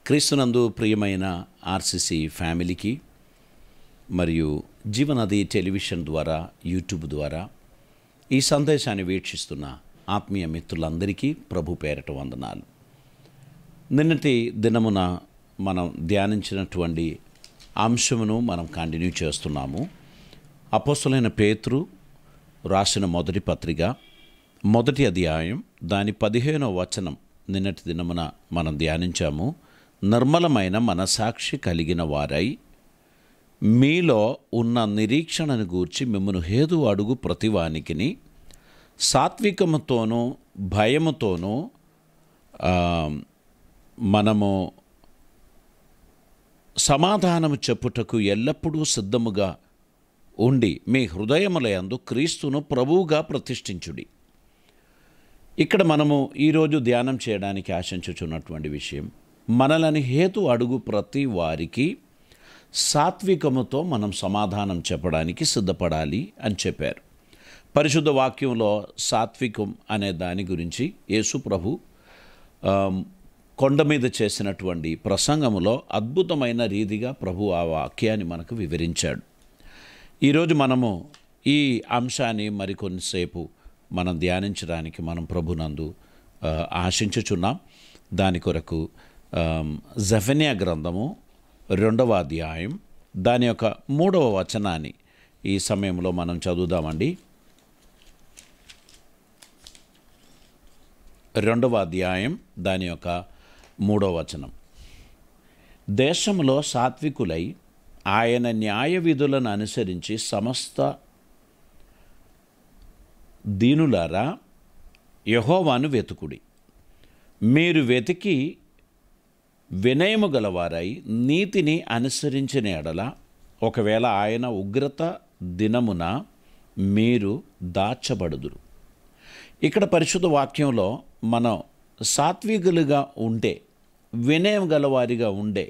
క్రీస్తునందు ప్రియమైన ఆర్సిసి ఫ్యామిలీకి మరియు జీవనది టెలివిజన్ ద్వారా యూట్యూబ్ ద్వారా ఈ సందేశాన్ని వీక్షిస్తున్న ఆత్మీయ మిత్రులందరికీ ప్రభు పేరట వందనాలు. నిన్నటి దినమున మనం ధ్యానించినటువంటి అంశమును మనం కంటిన్యూ చేస్తున్నాము. అపోస్తలుడైన పేతురు రాసిన మొదటి పత్రిక మొదటి అధ్యాయం దాని 15వ వచనం నిన్నటి దినమున మనం ధ్యానించాము. నిర్మలమైన మనసాక్షి కలిగిన వారై మీలో ఉన్న నిరీక్షణను గూర్చి మిమ్మను హేతు అడుగు ప్రతివానికిని సాత్వికముతోనూ భయముతోనూ మనము సమాధానము చెప్పుటకు ఎల్లప్పుడూ సిద్ధముగా ఉండి మీ హృదయములయందు క్రీస్తును ప్రభువుగా ప్రతిష్ఠించుడి. ఇక్కడ మనము ఈరోజు ధ్యానం చేయడానికి ఆశించుచున్నటువంటి విషయం, మనలని హేతు అడుగు ప్రతి వారికి సాత్వికముతో మనం సమాధానం చెప్పడానికి సిద్ధపడాలి అని చెప్పారు. పరిశుద్ధ వాక్యంలో సాత్వికం అనే దాని గురించి యేసు ప్రభు కొండ మీద చేసినటువంటి ప్రసంగములో అద్భుతమైన రీతిగా ప్రభు ఆ వాక్యాన్ని మనకు వివరించాడు. ఈరోజు మనము ఈ అంశాన్ని మరికొన్నిసేపు మనం ధ్యానించడానికి మనం ప్రభునందు ఆశించుచున్నాం. దాని కొరకు జెఫన్యా గ్రంథము 2వ అధ్యాయం దాని యొక్క 3వ వచనాన్ని ఈ సమయంలో మనం చదువుదామండి. 2వ అధ్యాయం దాని యొక్క 3వ వచనం. దేశంలో సాత్వికులై ఆయన న్యాయ విధులను అనుసరించి సమస్త దీనులారా యెహోవాను వెతుకుడి. మీరు వెతికి వినయము గలవారై నీతిని అనుసరించిన ఎడల ఒకవేళ ఆయన ఉగ్రత దినమున మీరు దాచబడుదురు. ఇక్కడ పరిశుద్ధ వాక్యంలో మనం సాత్వికులుగా ఉంటే, వినయం గలవారిగా ఉండే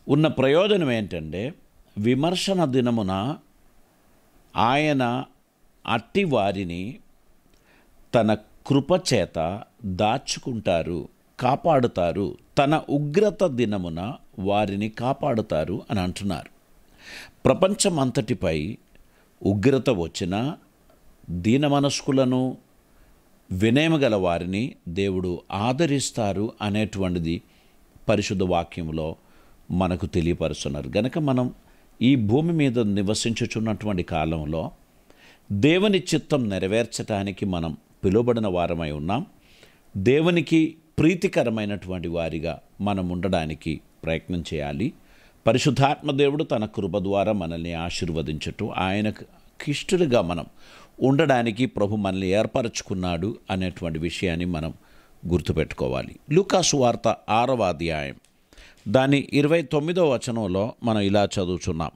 ఉన్న ప్రయోజనం ఏంటంటే, విమర్శన దినమున ఆయన అట్టి వారిని తన కృపచేత దాచుకుంటారు, కాపాడుతారు. తన ఉగ్రత దినమున వారిని కాపాడుతారు అని అంటున్నారు. ప్రపంచమంతటిపై ఉగ్రత వచ్చినా దీన మనస్కులను వినయం గల వారిని దేవుడు ఆదరిస్తారు అనేటువంటిది పరిశుద్ధ వాక్యంలో మనకు తెలియపరుస్తున్నారు. గనక మనం ఈ భూమి మీద నివసించుచున్నటువంటి కాలంలో దేవుని చిత్తం నెరవేర్చడానికి మనం పిలువబడిన వారమై ఉన్నాం. దేవునికి ప్రీతికరమైనటువంటి వారిగా మనం ఉండడానికి ప్రయత్నం చేయాలి. పరిశుద్ధాత్మ దేవుడు తన కృప ద్వారా మనల్ని ఆశీర్వదించటం, ఆయనకు ఇష్టలుగా మనం ఉండడానికి ప్రభు మనల్ని ఏర్పరచుకున్నాడు అనేటువంటి విషయాన్ని మనం గుర్తుపెట్టుకోవాలి. లూకా సువార్త 6వ అధ్యాయం దాని 29వ వచనంలో మనం ఇలా చదువుచున్నాం.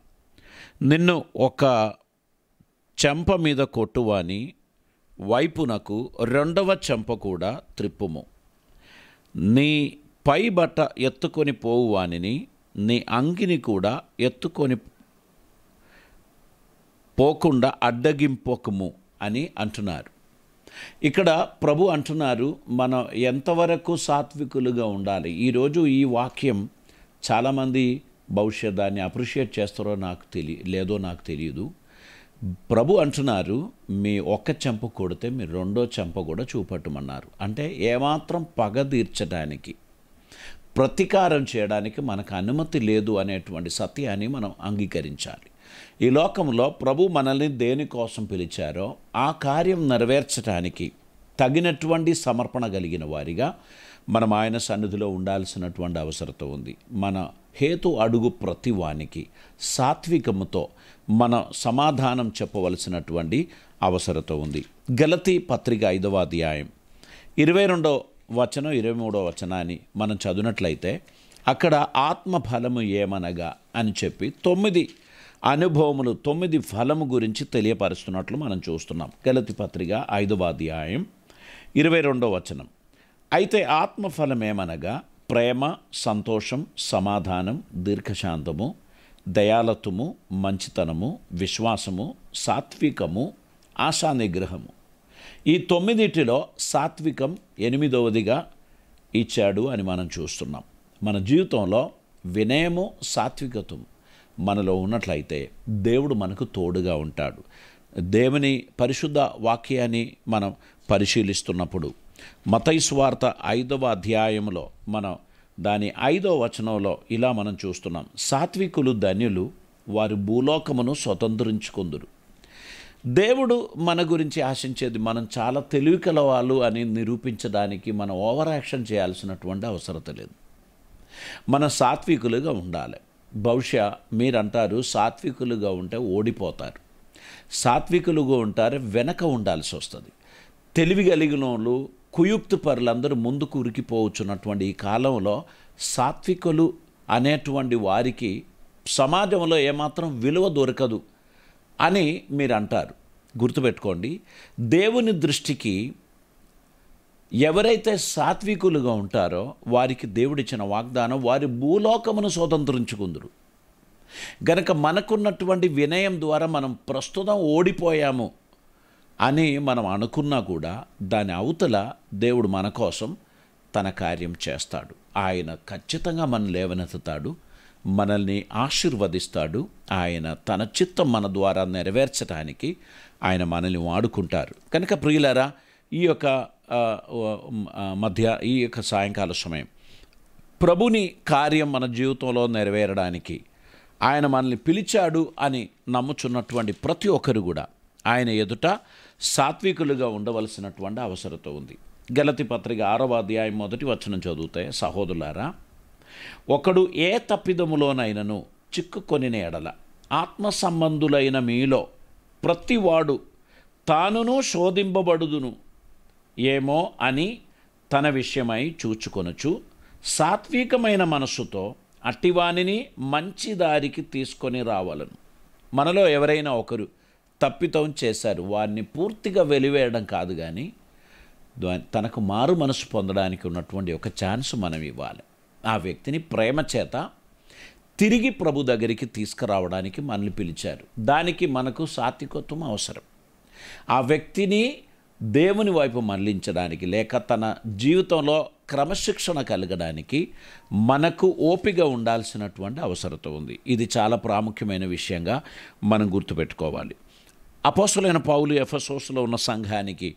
నిన్ను ఒక చెంప మీద కొట్టువాని వైపునకు 2వ చెంప కూడా త్రిప్పుము. నీ పై బట్ట ఎత్తుకొని పోవువానిని నీ అంగిని కూడా ఎత్తుకొని పోకుండా అడ్డగింపకము అని అంటున్నారు. ఇక్కడ ప్రభు అంటున్నారు, మనం ఎంతవరకు సాత్వికులుగా ఉండాలి. ఈరోజు ఈ వాక్యం చాలామంది బహుశా దాన్ని అప్రిషియేట్ చేస్తారో లేదో నాకు తెలియదు. ప్రభు అంటున్నారు, మీ ఒక్క చెంప కొడితే మీరు 2వ చెంప కూడా చూపట్టమన్నారు. అంటే ఏమాత్రం పగ తీర్చడానికి, ప్రతీకారం చేయడానికి మనకు అనుమతి లేదు అనేటువంటి సత్యాన్ని మనం అంగీకరించాలి. ఈ లోకంలో ప్రభు మనల్ని దేనికోసం పిలిచారో ఆ కార్యం నెరవేర్చడానికి తగినటువంటి సమర్పణ కలిగిన వారిగా మనం ఆయన సన్నిధిలో ఉండాల్సినటువంటి అవసరత ఉంది. మన హేతు అడుగు ప్రతివానికి సాత్వికముతో మన సమాధానం చెప్పవలసినటువంటి అవసరత ఉంది. గలతీ పత్రిక 5వ అధ్యాయం 22వ వచనం 23వ వచనాన్ని మనం చదివినట్లయితే అక్కడ ఆత్మఫలము ఏమనగా అని చెప్పి 9 అనుభవములు 9 ఫలము గురించి తెలియపరుస్తున్నట్లు మనం చూస్తున్నాం. గలతీ పత్రిక 5వ అధ్యాయం 22వ వచనం. అయితే ఆత్మఫలం ఏమనగా ప్రేమ, సంతోషం, సమాధానం, దీర్ఘశాంతము, దయాలత్వము, మంచితనము, విశ్వాసము, సాత్వికము, ఆశానిగ్రహము. ఈ 9 సాత్వికం 8వదిగా ఇచ్చాడు అని మనం చూస్తున్నాం. మన జీవితంలో వినయము, సాత్వికతం మనలో ఉన్నట్లయితే దేవుడు మనకు తోడుగా ఉంటాడు. దేవుని పరిశుద్ధ వాక్యాన్ని మనం పరిశీలిస్తున్నప్పుడు మత్తయి సువార్త 5వ అధ్యాయంలో మనం దాని 5వ వచనంలో ఇలా మనం చూస్తున్నాం. సాత్వికులు ధన్యులు, వారు భూలోకమును స్వతంత్రించుకొందురు. దేవుడు మన గురించి ఆశించేది మనం చాలా తెలివికల వాళ్ళు అని నిరూపించడానికి మనం ఓవర్ యాక్షన్ చేయాల్సినటువంటి అవసరం లేదు. మన సాత్వికులుగా ఉండాలి. బహుశా మీరంటారు సాత్వికులుగా ఉంటే ఓడిపోతారు. సాత్వికులుగా ఉంటారు, వెనక ఉండాల్సి వస్తుంది. తెలివి కలిగిన వాళ్ళు, కుయుక్తి పరులందరూ ముందుకు ఉరికిపోవచ్చున్నటువంటి ఈ కాలంలో సాత్వికులు అనేటువంటి వారికి సమాజంలో ఏమాత్రం విలువ దొరకదు అని మీరు అంటారు. గుర్తుపెట్టుకోండి, దేవుని దృష్టికి ఎవరైతే సాత్వికులుగా ఉంటారో వారికి దేవుడిచ్చిన వాగ్దానం, వారి భూలోకమును స్వతంత్రించుకుందురు. గనక మనకున్నటువంటి వినయం ద్వారా మనం ప్రస్తుతం ఓడిపోయాము అని మనం అనుకున్నా కూడా దాని అవతల దేవుడు మన కోసం తన కార్యం చేస్తాడు. ఆయన ఖచ్చితంగా మనం లేవనెత్తుతాడు, మనల్ని ఆశీర్వదిస్తాడు. ఆయన తన చిత్తం మన ద్వారా నెరవేర్చడానికి ఆయన మనల్ని వాడుకుంటారు. కనుక ప్రియులారా, ఈ యొక్క సాయంకాల సమయం ప్రభుని కార్యం మన జీవితంలో నెరవేరడానికి ఆయన మనల్ని పిలిచాడు అని నమ్ముచున్నటువంటి ప్రతి ఒక్కరు కూడా ఆయన ఎదుట సాత్వికులుగా ఉండవలసినటువంటి అవసరత ఉంది. గలతీ పత్రిక 6వ అధ్యాయం 1వ వచనం చదివితే, సహోదరులారా, ఒకడు ఏ తప్పిదములోనైనను చిక్కుకొనిన ఎడల ఆత్మ సంబంధులైన మీలో ప్రతివాడు తానును శోధింపబడుదును ఏమో అని తన విషయమై చూచుకొనుచు సాత్వికమైన మనస్సుతో అట్టివానిని మంచి దారికి తీసుకొని రావాలను. మనలో ఎవరైనా ఒకరు తప్పితం చేశారు, వారిని పూర్తిగా వెలివేయడం కాదు, కానీ తనకు మారు మనసు పొందడానికి ఉన్నటువంటి ఒక ఛాన్స్ మనం ఇవ్వాలి. ఆ వ్యక్తిని ప్రేమ చేత తిరిగి ప్రభు దగ్గరికి తీసుకురావడానికి మనల్ని పిలిచారు. దానికి మనకు సాత్వికత్వం అవసరం. ఆ వ్యక్తిని దేవుని వైపు మళ్లించడానికి, లేక తన జీవితంలో క్రమశిక్షణ కలగడానికి మనకు ఓపిక ఉండాల్సినటువంటి అవసరత ఉంది. ఇది చాలా ప్రాముఖ్యమైన విషయంగా మనం గుర్తుపెట్టుకోవాలి. అపోస్తలుడైన పౌలు ఎఫెసోసులో ఉన్న సంఘానికి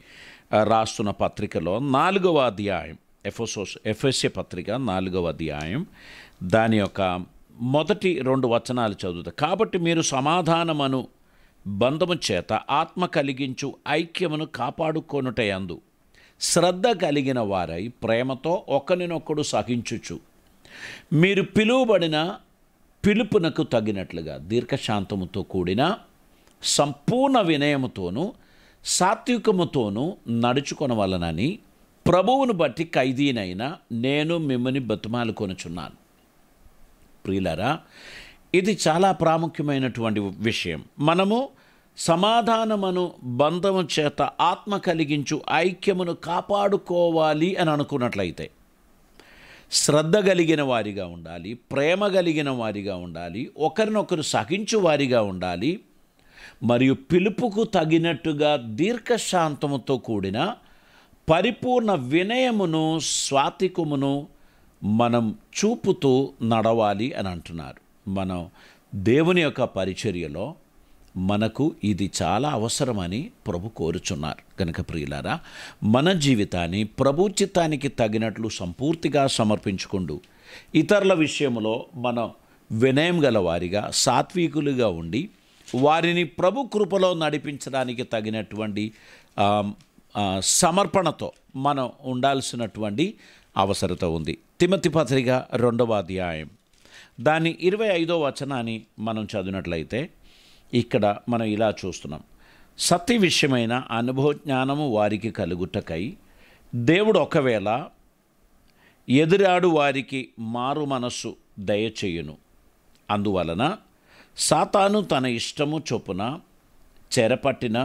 రాస్తున్న పత్రికలో 4వ అధ్యాయం, ఎఫెసీ పత్రిక 4వ అధ్యాయం దాని యొక్క మొదటి 2 వచనాలు చదువుతా. కాబట్టి మీరు సమాధానమను బంధము చేత ఆత్మ కలిగించు ఐక్యమును కాపాడుకొనుటయందు శ్రద్ధ కలిగిన వారై ప్రేమతో ఒకరినొకడు సహించుచు మీరు పిలువబడిన పిలుపునకు తగినట్లుగా దీర్ఘశాంతముతో కూడిన సంపూర్ణ వినయముతోనూ సాత్వికముతోనూ నడుచుకొనవలనని ప్రభువును బట్టి ఖైదీనైన నేను మిమ్మల్ని బతిమాలుకొనుచున్నాను. ప్రియులారా, ఇది చాలా ప్రాముఖ్యమైనటువంటి విషయం. మనము సమాధానమును బంధము చేత ఆత్మ కలిగించు ఐక్యమును కాపాడుకోవాలి అని అనుకున్నట్లయితే శ్రద్ధ కలిగిన వారిగా ఉండాలి, ప్రేమ కలిగిన వారిగా ఉండాలి, ఒకరినొకరు సహించు వారిగా ఉండాలి, మరియు పిలుపుకు తగినట్టుగా దీర్ఘశాంతముతో కూడిన పరిపూర్ణ వినయమును స్వాతికమును మనం చూపుతూ నడవాలి అని అంటున్నారు. మనం దేవుని యొక్క పరిచర్యలో మనకు ఇది చాలా అవసరమని ప్రభు కోరుచున్నారు. కనుక ప్రియులారా, మన జీవితాన్ని ప్రభు చిత్తానికి తగినట్లు సంపూర్తిగా సమర్పించుకుంటూ ఇతరుల విషయంలో మనం వినయం గల వారిగా, సాత్వికులుగా ఉండి వారిని ప్రభు కృపలో నడిపించడానికి తగినటువంటి సమర్పణతో మనం ఉండాల్సినటువంటి అవసరత ఉంది. తిమోతి పత్రిక 2వ అధ్యాయం దాని 25వ వచనాన్ని మనం చదివినట్లయితే ఇక్కడ మనం ఇలా చూస్తున్నాం. సత్య విషయమైన అనుభవ జ్ఞానము వారికి కలుగుటకై దేవుడు ఒకవేళ ఎదురాడు వారికి మారు మనస్సు దయచేయును. అందువలన సాతాను తన ఇష్టము చొప్పున చెరపట్టిన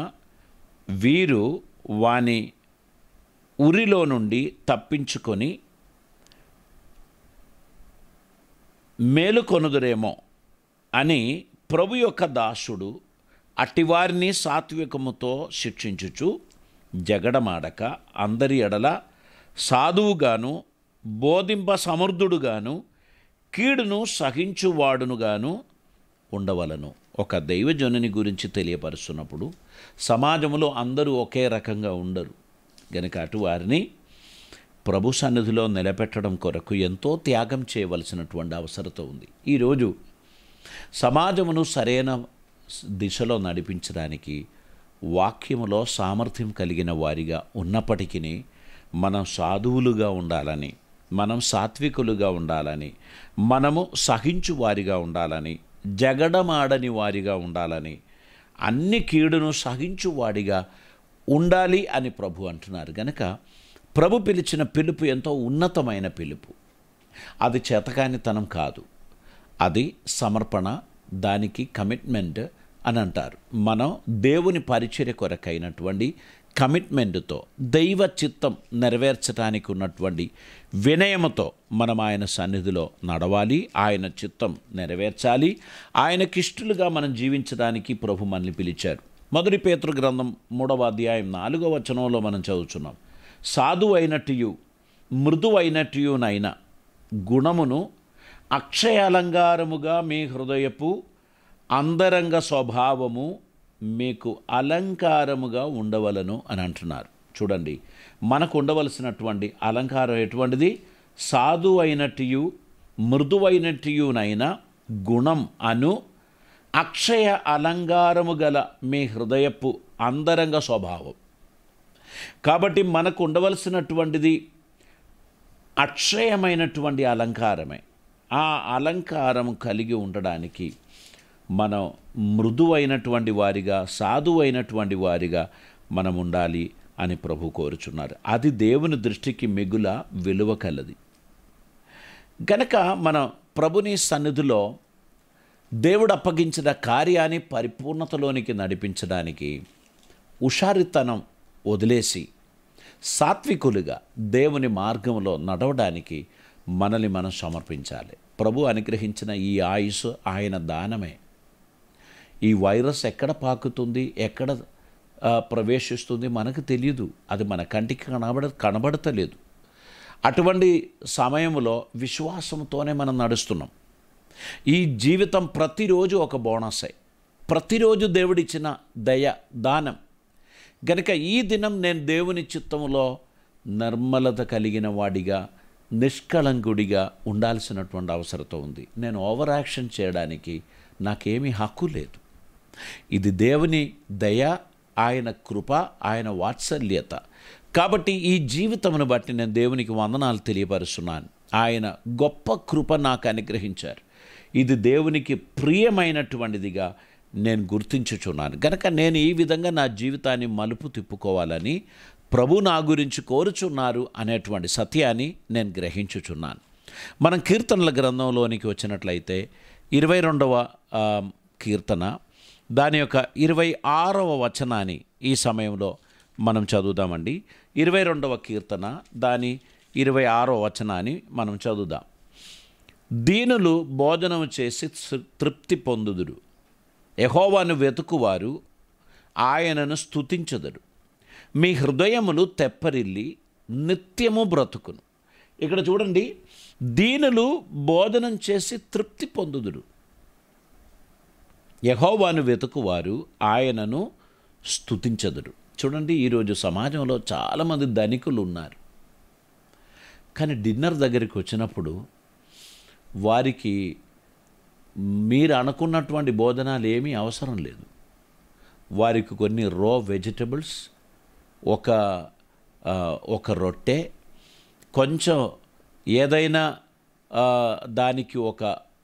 వీరు వాని ఉరిలో నుండి తప్పించుకొని మేలుకొనుదురేమో అని ప్రభు యొక్క దాసుడు అట్టివారిని సాత్వికముతో శిక్షించుచు జగడమాడక అందరి ఎడల సాధువుగాను బోధింప సమర్థుడుగాను కీడును సహించువాడునుగాను ఉండవలను. ఒక దైవజనుని గురించి తెలియపరుస్తున్నప్పుడు సమాజంలో అందరూ ఒకే రకంగా ఉండరు గనుక అటు వారిని ప్రభు సన్నిధిలో నిలబెట్టడం కొరకు ఎంతో త్యాగం చేయవలసినటువంటి అవసరత ఉంది. ఈరోజు సమాజమును సరైన దిశలో నడిపించడానికి వాక్యములో సామర్థ్యం కలిగిన వారిగా ఉన్నప్పటికీ మనం సాధువులుగా ఉండాలని, మనం సాత్వికులుగా ఉండాలని, మనము సహించు వారిగా ఉండాలని, జగడమాడని వారిగా ఉండాలని, అన్ని కీడును సహించువాడిగా ఉండాలి అని ప్రభు అంటున్నారు. గనక ప్రభు పిలిచిన పిలుపు ఎంతో ఉన్నతమైన పిలుపు. అది చేతకానితనం కాదు, అది సమర్పణ, దానికి కమిట్మెంట్ అని అంటారు. మనం దేవుని పరిచర్య కొరకైనటువంటి కమిట్మెంట్తో, దైవ చిత్తం నెరవేర్చడానికి ఉన్నటువంటి వినయముతో మనం ఆయన సన్నిధిలో నడవాలి, ఆయన చిత్తం నెరవేర్చాలి, ఆయనకిష్టులుగా మనం జీవించడానికి ప్రభు మనల్ని పిలిచారు. మొదటి పేతురు గ్రంథం 3వ అధ్యాయం 4వ వచనంలో మనం చదువుతున్నాం, సాధువు అయినట్టు మృదువైనట్టునైన గుణమును అక్షయాలంకారముగా మీ హృదయపు అంతరంగ స్వభావము మీకు అలంకారముగా ఉండవలను అని అంటున్నారు. చూడండి, మనకు ఉండవలసినటువంటి అలంకారం ఎటువంటిది? సాధు అయినట్టు మృదువైనట్టునైన గుణం అను అక్షయ అలంకారము గల మీ హృదయపు అంతరంగ స్వభావం. కాబట్టి మనకు ఉండవలసినటువంటిది అక్షయమైనటువంటి అలంకారమే. ఆ అలంకారం కలిగి ఉండడానికి మనం మృదువైనటువంటి వారిగా, సాధువైనటువంటి వారిగా మనం ఉండాలి అని ప్రభు కోరుచున్నారు. అది దేవుని దృష్టికి మిగుల విలువ కలది. గనక మనం ప్రభుని సన్నిధిలో దేవుడు అప్పగించిన కార్యాన్ని పరిపూర్ణతలోనికి నడిపించడానికి ఉషారితనం వదిలేసి సాత్వికులుగా దేవుని మార్గంలో నడవడానికి మనల్ని మనం సమర్పించాలి. ప్రభు అనుగ్రహించిన ఈ ఆయుష్ ఆయన దానమే. ఈ వైరస్ ఎక్కడ పాకుతుంది, ఎక్కడ ప్రవేశిస్తుంది మనకు తెలియదు. అది మన కంటికి కనబడతలేదు. అటువంటి సమయంలో విశ్వాసంతోనే మనం నడుస్తున్నాం. ఈ జీవితం ప్రతిరోజు ఒక బోనసే, ప్రతిరోజు దేవుడిచ్చిన దయ, దానం. గనుక ఈ దినం నేను దేవుని చిత్తంలో నిర్మలత కలిగిన వాడిగా, నిష్కళంకుడిగా ఉండాల్సినటువంటి అవసరత ఉంది. నేను ఓవర్ యాక్షన్ చేయడానికి నాకేమీ హక్కు లేదు. ఇది దేవుని దయ, ఆయన కృప, ఆయన వాత్సల్యత. కాబట్టి ఈ జీవితమును బట్టి నేను దేవునికి వందనాలు తెలియపరుస్తున్నాను. ఆయన గొప్ప కృప నాకు అనుగ్రహించారు. ఇది దేవునికి ప్రియమైనటువంటిదిగా నేను గుర్తించుచున్నాను. కనుక నేను ఈ విధంగా నా జీవితాన్ని మలుపు తిప్పుకోవాలని ప్రభు నా గురించి కోరుచున్నారు అనేటువంటి సత్యాన్ని నేను గ్రహించుచున్నాను. మనం కీర్తనల గ్రంథంలోనికి వచ్చినట్లయితే 22వ కీర్తన దాని యొక్క 26వ వచనాన్ని ఈ సమయంలో మనం చదువుదామండి. 22వ కీర్తన దాని 26వ వచనాన్ని మనం చదువుదాం. దీనులు భోజనం చేసి తృప్తి పొందుదురు, యెహోవాను వెతుకువారు ఆయనను స్తుతించుదురు. మీ హృదయములు తెప్పరిల్లి నిత్యము బ్రతుకును. ఇక్కడ చూడండి, దీనులు భోజనం చేసి తృప్తి పొందుదురు, యెహోవాను వెతుకువారు ఆయనను స్తుతించుదురు. చూడండి, ఈరోజు సమాజంలో చాలామంది ధనికులు ఉన్నారు, కానీ డిన్నర్ దగ్గరికి వచ్చినప్పుడు వారికి మీరు అనుకున్నటువంటి భోజనాలు ఏమీ అవసరం లేదు. వారికి కొన్ని రా వెజిటబుల్స్, ఒక రొట్టె, కొంచెం ఏదైనా దానికి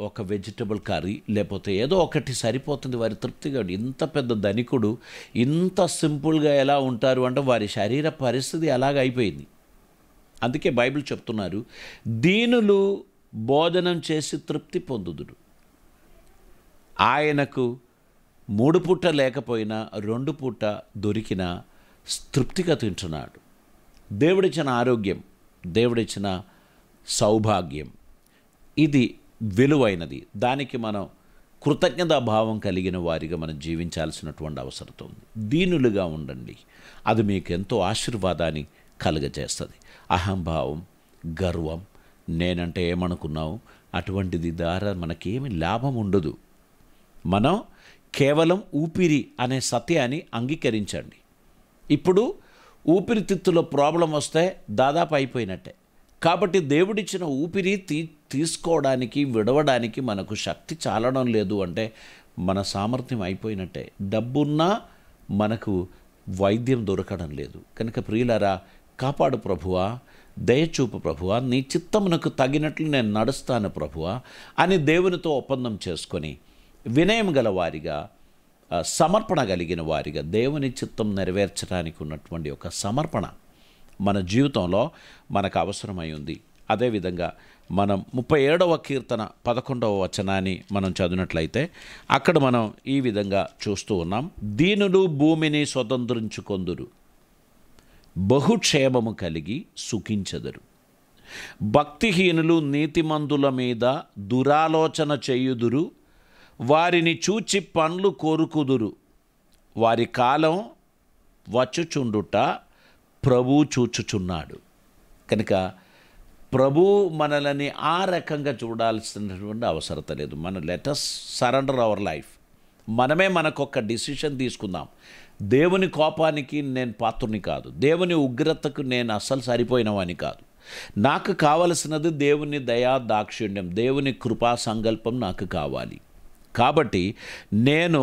ఒక వెజిటబుల్ కర్రీ, లేకపోతే ఏదో ఒకటి సరిపోతుంది వారి తృప్తిగా. ఇంత పెద్ద ధనికుడు ఇంత సింపుల్గా ఎలా ఉంటారు అంటే వారి శరీర పరిస్థితి అలాగైపోయింది. అందుకే బైబిల్ చెప్తున్నారు, దీనులు భోజనం చేసి తృప్తి పొందుదురు. ఆయనకు 3 పూట లేకపోయినా 2 పూట దొరికినా తృప్తిగా తింటున్నాడు. దేవుడిచ్చిన ఆరోగ్యం, దేవుడిచ్చిన సౌభాగ్యం, ఇది విలువైనది. దానికి మనం కృతజ్ఞతా భావం కలిగిన వారిగా మనం జీవించాల్సినటువంటి అవసరం ఉంది. దీనులుగా ఉండండి, అది మీకు ఎంతో ఆశీర్వాదాన్ని కలుగజేస్తుంది. అహంభావం, గర్వం, నేనంటే ఏమనుకున్నావు, అటువంటిది ద్వారా మనకేమి లాభం ఉండదు. మనం కేవలం ఊపిరి అనే సత్యాన్ని అంగీకరించండి. ఇప్పుడు ఊపిరితిత్తులో ప్రాబ్లం వస్తే దాదాపు అయిపోయినట్టే. కాబట్టి దేవుడిచ్చిన ఊపిరి తీసుకోవడానికి, విడవడానికి మనకు శక్తి చాలడం లేదు అంటే మన సామర్థ్యం అయిపోయినట్టే. డబ్బున్నా మనకు వైద్యం దొరకడం లేదు. కనుక ప్రియులారా, కాపాడు ప్రభువా, దయచూపు ప్రభువా, నీ చిత్తమునకు తగినట్లు నేను నడుస్తాను ప్రభువా అని దేవునితో ఒప్పందం చేసుకొని వినయం గల వారిగా, సమర్పణ కలిగిన వారిగా దేవుని చిత్తం నెరవేర్చడానికి ఉన్నటువంటి ఒక సమర్పణ మన జీవితంలో మనకు అవసరమై ఉంది. అదేవిధంగా మనం 37వ కీర్తన 11వ వచనాన్ని మనం చదివినట్లయితే అక్కడ మనం ఈ విధంగా చూస్తూ ఉన్నాం. దీనులు భూమిని స్వతంత్రించుకొందురు, బహుక్షేమము కలిగి సుఖించెదరు. భక్తిహీనులు నీతిమంతుల మీద దురాలోచన చేయుదురు, వారిని చూచి పండ్లు కోరుకుదురు. వారి కాలం వచ్చుచుండుట ప్రభు చూచుచున్నాడు. కనుక ప్రభు మనల్ని ఆ రకంగా చూడాల్సినటువంటి అవసరత లేదు. మనం లెటస్ సరెండర్ అవర్ లైఫ్. మనమే మనకొక డిసిషన్ తీసుకుందాం. దేవుని కోపానికి నేను పాత్రుని కాదు, దేవుని ఉగ్రతకు నేను అస్సలు సరిపోయినవాని కాదు. నాకు కావలసినది దేవుని దయా దాక్షిణ్యం, దేవుని కృపా సంకల్పం నాకు కావాలి. కాబట్టి నేను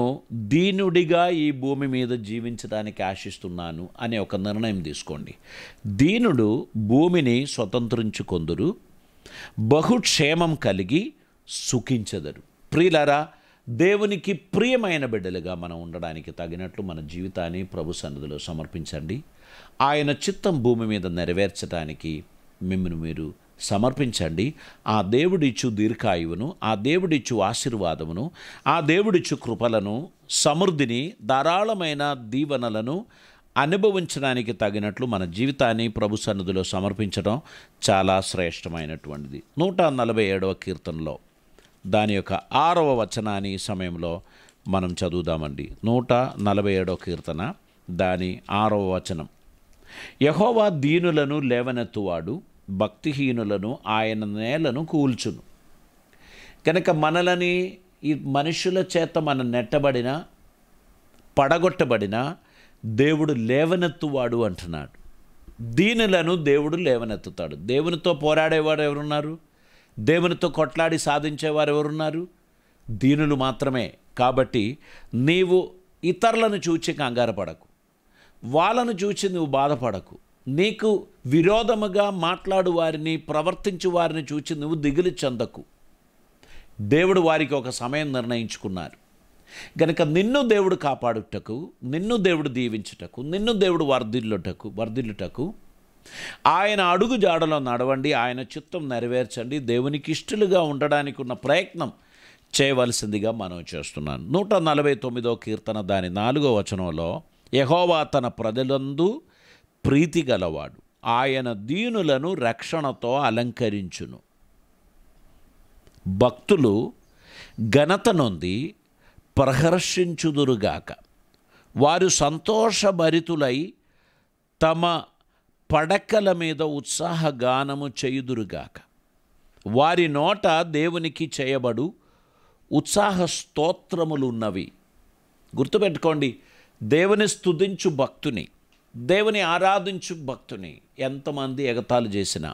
దీనుడిగా ఈ భూమి మీద జీవించడానికి ఆశిస్తున్నాను అనే ఒక నిర్ణయం తీసుకోండి. దీనుడు భూమిని స్వతంత్రించుకొందురు, బహుక్షేమం కలిగి సుఖించెదరు. ప్రియులారా, దేవునికి ప్రియమైన బిడ్డలుగా మనం ఉండడానికి తగినట్లు మన జీవితాన్ని ప్రభు సన్నిధిలో సమర్పించండి. ఆయన చిత్తం భూమి మీద నెరవేర్చడానికి మిమ్మల్ని మీరు సమర్పించండి. ఆ దేవుడిచ్చు దీర్ఘాయువును, ఆ దేవుడిచ్చు ఆశీర్వాదమును, ఆ దేవుడిచ్చు కృపలను, సమృద్ధిని, ధారాళమైన దీవెనలను అనుభవించడానికి తగినట్లు మన జీవితాన్ని ప్రభు సన్నిధిలో సమర్పించడం చాలా శ్రేష్టమైనటువంటిది. 147వ కీర్తనలో దాని యొక్క 6వ వచనాన్ని ఈ సమయంలో మనం చదువుదామండి. 147వ కీర్తన దాని 6వ వచనం. యెహోవా దీనులను లేవనెత్తువాడు, భక్తిహీనులను ఆయన నేలను కూల్చును. కనుక మనలని ఈ మనుషుల చేత మనం నెట్టబడిన, పడగొట్టబడిన దేవుడు లేవనెత్తువాడు అంటున్నాడు. దీనులను దేవుడు లేవనెత్తుతాడు. దేవునితో పోరాడేవారు ఎవరున్నారు? దేవునితో కొట్లాడి సాధించేవారు ఎవరున్నారు? దీనులు మాత్రమే. కాబట్టి నీవు ఇతరులను చూచి కంగారపడకు, వాళ్ళను చూచి నువ్వు బాధపడకు. నీకు విరోధముగా మాట్లాడు వారిని, ప్రవర్తించు వారిని చూచి నువ్వు దిగులు చెందకు. దేవుడు వారికి ఒక సమయం నిర్ణయించుకున్నారు. గనుక నిన్ను దేవుడు కాపాడుటకు, నిన్ను దేవుడు దీవించుటకు, నిన్ను దేవుడు వర్ధిల్లుటకు ఆయన అడుగు జాడలో నడవండి, ఆయన చిత్తం నెరవేర్చండి, దేవునికి ఇష్టలుగా ఉండడానికి ఉన్న ప్రయత్నం చేయవలసిందిగా మనం చేస్తున్నాను. 149వ కీర్తన దాని 4వ వచనంలో యెహోవా తన ప్రజలందు ప్రీతి గలవాడు, ఆయన దీనులను రక్షణతో అలంకరించును. భక్తులు ఘనత నొంది ప్రహర్షించుదురుగాక, వారు సంతోషభరితులై తమ పడకల మీద ఉత్సాహగానము చేయుదురుగాక. వారి నోట దేవునికి చేయబడు ఉత్సాహ స్తోత్రములున్నవి. గుర్తుపెట్టుకోండి, దేవుని స్తుతించు భక్తుని, దేవుని ఆరాధించు భక్తుని ఎంతమంది ఎగతాళి చేసినా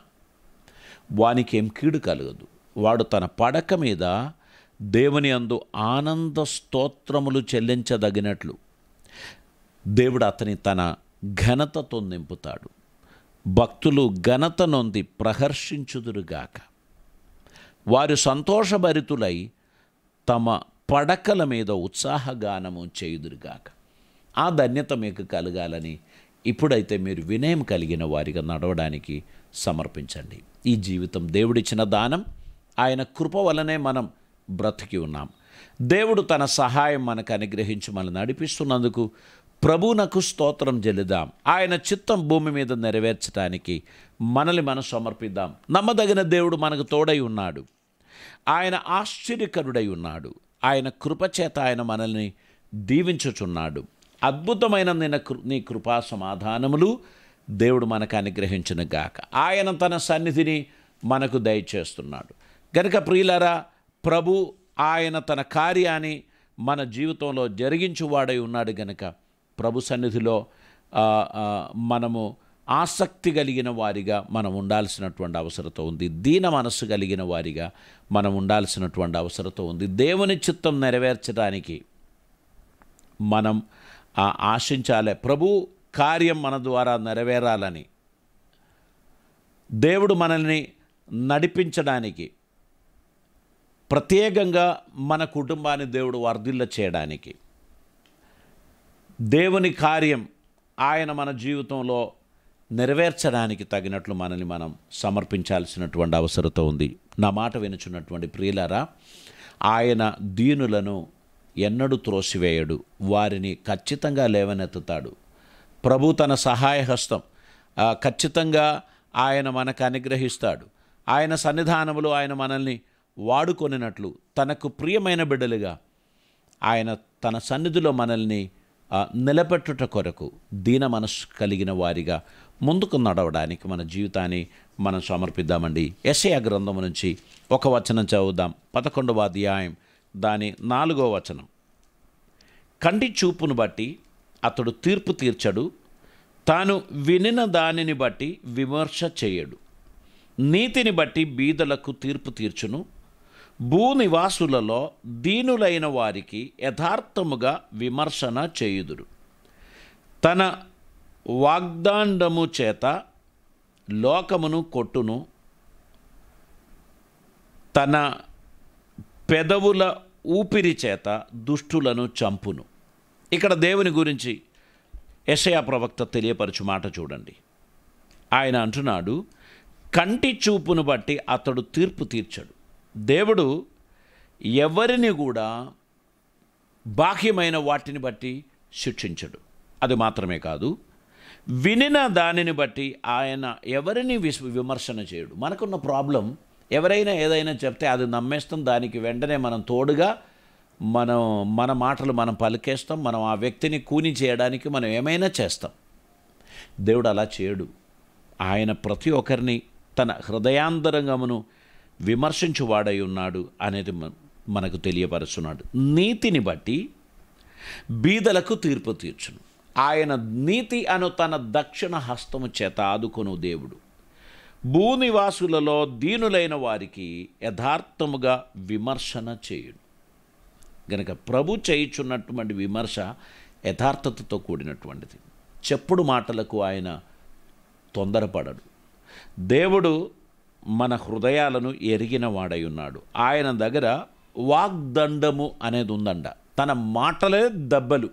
వానికి ఏం కీడు కలగదు. వాడు తన పడక మీద దేవుని అందు ఆనంద స్తోత్రములు చెల్లించదగినట్లు దేవుడు అతని తన ఘనతతో నింపుతాడు. భక్తులు ఘనత నొంది ప్రహర్షించుదురుగాక, వారు సంతోషభరితులై తమ పడకల మీద ఉత్సాహగానము చేయుదురుగాక. ఆ ధన్యత మీకు కలగాలని ఇప్పుడైతే మీరు వినయం కలిగిన వారిగా నడవడానికి సమర్పించండి. ఈ జీవితం దేవుడిచ్చిన దానం. ఆయన కృప వలనే మనం బ్రతికి ఉన్నాం. దేవుడు తన సహాయం మనకు అనుగ్రహించి మనల్ని నడిపిస్తున్నందుకు ప్రభువునకు స్తోత్రం చెల్లిద్దాం. ఆయన చిత్తం భూమి మీద నెరవేర్చడానికి మనల్ని మనం సమర్పిద్దాం. నమ్మదగిన దేవుడు మనకు తోడై ఉన్నాడు. ఆయన ఆశ్చర్యకరుడై ఉన్నాడు. ఆయన కృపచేత ఆయన మనల్ని దీవించుచున్నాడు. అద్భుతమైన నీ కృపా సమాధానములు దేవుడు మనకు అనుగ్రహించును గాక. ఆయన తన సన్నిధిని మనకు దయచేస్తున్నాడు. గనుక ప్రియులారా, ప్రభు ఆయన తన కార్యాన్ని మన జీవితంలో జరిగించువాడై ఉన్నాడు గనుక ప్రభు సన్నిధిలో మనము ఆసక్తి కలిగిన వారిగా మనం ఉండాల్సినటువంటి అవసరత ఉంది. దీన మనస్సు కలిగిన వారిగా మనం ఉండాల్సినటువంటి అవసరత ఉంది. దేవుని చిత్తం నెరవేర్చడానికి మనం ఆశించాలి. ప్రభు కార్యం మన ద్వారా నెరవేరాలని, దేవుడు మనల్ని నడిపించడానికి, ప్రత్యేకంగా మన కుటుంబాన్ని దేవుడు వర్ధిల్ల చేయడానికి, దేవుని కార్యం ఆయన మన జీవితంలో నెరవేర్చడానికి తగినట్లు మనల్ని మనం సమర్పించాల్సినటువంటి అవసరత ఉంది. నా మాట వినుచున్నటువంటి ప్రియులారా, ఆయన దీనులను ఎన్నడూ త్రోసివేయడు, వారిని ఖచ్చితంగా లేవనెత్తుతాడు. ప్రభు తన సహాయ హస్తం ఖచ్చితంగా ఆయన మనకు అనుగ్రహిస్తాడు. ఆయన సన్నిధానములో ఆయన మనల్ని వాడుకొనినట్లు తనకు ప్రియమైన బిడ్డలుగా ఆయన తన సన్నిధిలో మనల్ని నిలబెట్టుట కొరకు దీన మనస్సు కలిగిన వారిగా ముందుకు నడవడానికి మన జీవితాన్ని మనం సమర్పిద్దామండి. యెషయా గ్రంథం నుంచి ఒక వచనం చదువుదాం. 11వ అధ్యాయం దాని 4వ వచనం. కంటి చూపును బట్టి అతడు తీర్పు తీర్చడు, తాను వినిన దానిని బట్టి విమర్శ చేయడు. నీతిని బట్టి బీదలకు తీర్పు తీర్చును, భూనివాసులలో దీనులైన వారికి యథార్థముగా విమర్శన చేయుదురు. తన వాగ్దాండము చేత లోకమును కొట్టును, తన పెదవుల ఊపిరి చేత దుష్టులను చంపును. ఇక్కడ దేవుని గురించి యెషయా ప్రవక్త తెలియపరచు మాట చూడండి. ఆయన అంటున్నాడు, కంటి చూపును బట్టి అతడు తీర్పు తీర్చడు. దేవుడు ఎవరిని కూడా బాహ్యమైన వాటిని బట్టి శిక్షించడు. అది మాత్రమే కాదు, వినిన దానిని బట్టి ఆయన ఎవరిని విమర్శన చేయడు. మనకున్న ప్రాబ్లం, ఎవరైనా ఏదైనా చెప్తే అది నమ్మేస్తాం, దానికి వెంటనే మనం తోడుగా మన మాటలు మనం పలికేస్తాం, మనం ఆ వ్యక్తిని కూని చేయడానికి మనం ఏమైనా చేస్తాం. దేవుడు అలా చేయడు. ఆయన ప్రతి ఒక్కరిని తన హృదయాంతరంగమును విమర్శించువాడై ఉన్నాడు అనేది మనకు తెలియపరుస్తున్నాడు. నీతిని బట్టి బీదలకు తీర్పు తీర్చును. ఆయన నీతి అను తన దక్షిణ హస్తము చేత ఆదుకొను దేవుడు. భూనివాసులలో దీనులైన వారికి యథార్థముగా విమర్శన చేయుడు. గనక ప్రభు చేయుచున్నటువంటి విమర్శ యథార్థతతో కూడినటువంటిది. చెప్పుడు మాటలకు ఆయన తొందరపడడు. దేవుడు మన హృదయాలను ఎరిగిన వాడై ఉన్నాడు. ఆయన దగ్గర వాగ్దండము అనేది ఉందంట. తన మాటలే దెబ్బలు.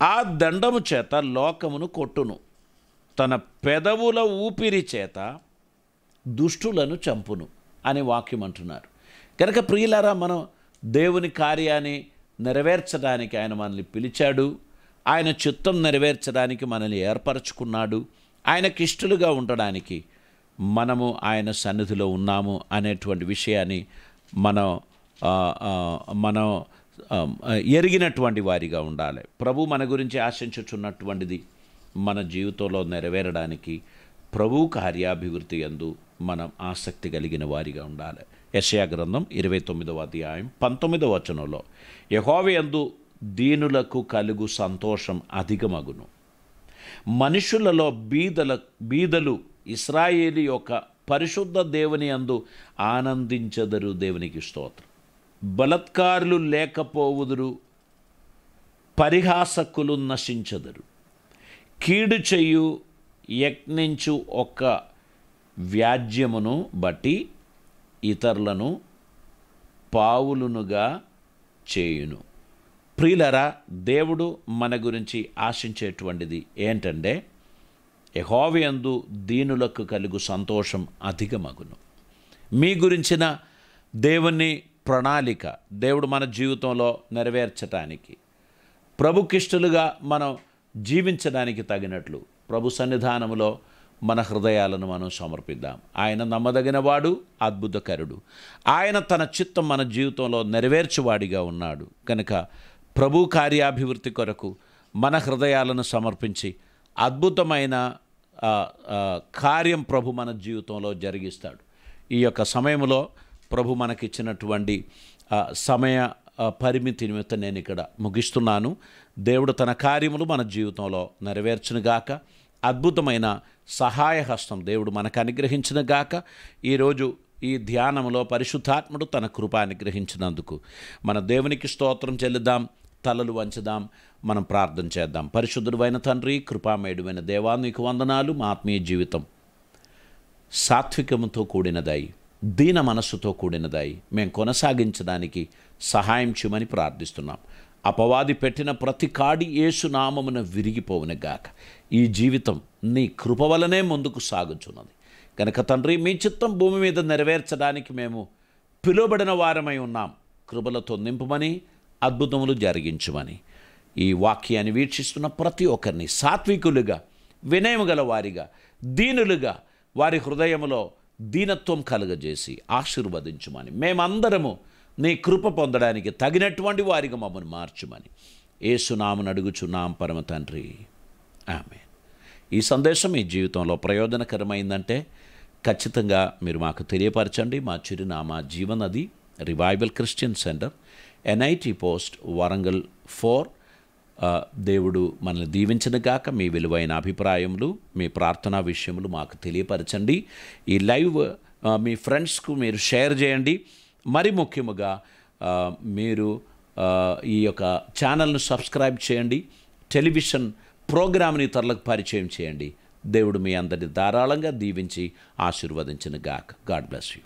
ఆ దండము చేత లోకమును కొట్టును, తన పెదవుల ఊపిరి చేత దుష్టులను చంపును అని వాక్యం అంటున్నారు. కనుక ప్రియులారా, మనం దేవుని కార్యాన్ని నెరవేర్చడానికి ఆయన మనల్ని పిలిచాడు. ఆయన చిత్తం నెరవేర్చడానికి మనల్ని ఏర్పరచుకున్నాడు. ఆయనకి ఇష్టలుగా ఉండడానికి మనము ఆయన సన్నిధిలో ఉన్నాము అనేటువంటి విషయాన్ని మనం ఎరిగినటువంటి వారిగా ఉండాలి. ప్రభు మన గురించి ఆశించుచున్నటువంటిది మన జీవితంలో నెరవేరడానికి ప్రభు కార్యాభివృద్ధి యందు మనం ఆసక్తి కలిగిన వారిగా ఉండాలి. యెషయా గ్రంథం 29వ అధ్యాయం 19వ వచనంలో, యెహోవా యందు దీనులకు కలుగు సంతోషం అధికమగును, మనుషులలో బీదలు ఇశ్రాయేలు యొక్క పరిశుద్ధ దేవుని యందు ఆనందించెదరు. దేవునికి స్తోత్రం. బలత్కారులు లేకపోవుదురు, పరిహాసకులు నశించెదరు. కీడు చేయు యత్నించు ఒక్క వ్యాజ్యమును బట్టి ఇతరులను పావులునుగా చేయును. ప్రియులరా, దేవుడు మన గురించి ఆశించేటువంటిది ఏంటంటే, యెహోవా యందు దీనులకు కలుగు సంతోషం అధికమగును. మీ గురించిన దేవుని ప్రణాళిక దేవుడు మన జీవితంలో నెరవేర్చడానికి, ప్రభుకిష్టలుగా మనం జీవించడానికి తగినట్లు ప్రభు సన్నిధానములో మన హృదయాలను మనం సమర్పిద్దాం. ఆయన నమ్మదగినవాడు, అద్భుతకరుడు. ఆయన తన చిత్తం మన జీవితంలో నెరవేర్చువాడిగా ఉన్నాడు. కనుక ప్రభు కార్యాభివృద్ధి కొరకు మన హృదయాలను సమర్పించి అద్భుతమైన కార్యం ప్రభు మన జీవితంలో జరిగిస్తాడు. ఈ యొక్క సమయంలో ప్రభు మనకిచ్చినటువంటి సమయ పరిమితి నిమిత్తం నేను ఇక్కడ ముగిస్తున్నాను. దేవుడు తన కార్యములు మన జీవితంలో నెరవేర్చునుగాక. అద్భుతమైన సహాయ హస్తం దేవుడు మనకు అనుగ్రహించునుగాక. ఈరోజు ఈ ధ్యానంలో పరిశుద్ధాత్ముడు తన కృప అనుగ్రహించినందుకు మన దేవునికి స్తోత్రం చెల్లిద్దాం. తలలు వంచుదాం, మనం ప్రార్థన చేద్దాం. పరిశుద్ధుడైన తండ్రి, కృపామయుడైన దేవా, నీకు వందనాలు. మా ఆత్మీయ జీవితం సాత్వికముతో కూడినదై, దీన మనస్సుతో కూడినదై మేము కొనసాగించడానికి సహాయం చేయమని ప్రార్థిస్తున్నాం. అపవాది పెట్టిన ప్రతి కాడి యేసు నామమున విరిగిపోవునుగాక. ఈ జీవితం నీ కృప వలనే ముందుకు సాగుచున్నది కనుక తండ్రి, మీ చిత్తం భూమి మీద నెరవేర్చడానికి మేము పిలువబడిన వారమై ఉన్నాం. కృపలతో నింపమని, అద్భుతములు జరిగించమని, ఈ వాక్యాన్ని వీక్షిస్తున్న ప్రతి ఒక్కరిని సాత్వికులుగా, వినయము గల వారిగా, దీనులుగా, వారి హృదయములో దీనత్వం కలుగజేసి ఆశీర్వదించుమని, మేమందరము నీ కృప పొందడానికి తగినటువంటి వారిగా మమ్మల్ని మార్చుమని యేసునామమున అడుగుచున్నాం పరమ తండ్రి, ఆమేన్. ఈ సందేశం మీ జీవితంలో ప్రయోజనకరమైందంటే ఖచ్చితంగా మీరు మాకు తెలియపరచండి. మా చిరునామా Jeevanadi revival Christian centre, NIT post, Warangal 4. దేవుడు మనల్ని దీవించనుగాక. మీ విలువైన అభిప్రాయములు, మీ ప్రార్థనా విషయములు మాకు తెలియపరచండి. ఈ లైవ్ మీ ఫ్రెండ్స్కు మీరు షేర్ చేయండి. మరి ముఖ్యముగా మీరు ఈ యొక్క ఛానల్ను సబ్స్క్రైబ్ చేయండి. టెలివిజన్ ప్రోగ్రామ్ని ఇతరులకు పరిచయం చేయండి. దేవుడు మీ అందరిని ధారాళంగా దీవించి ఆశీర్వదించునుగాక. God bless you.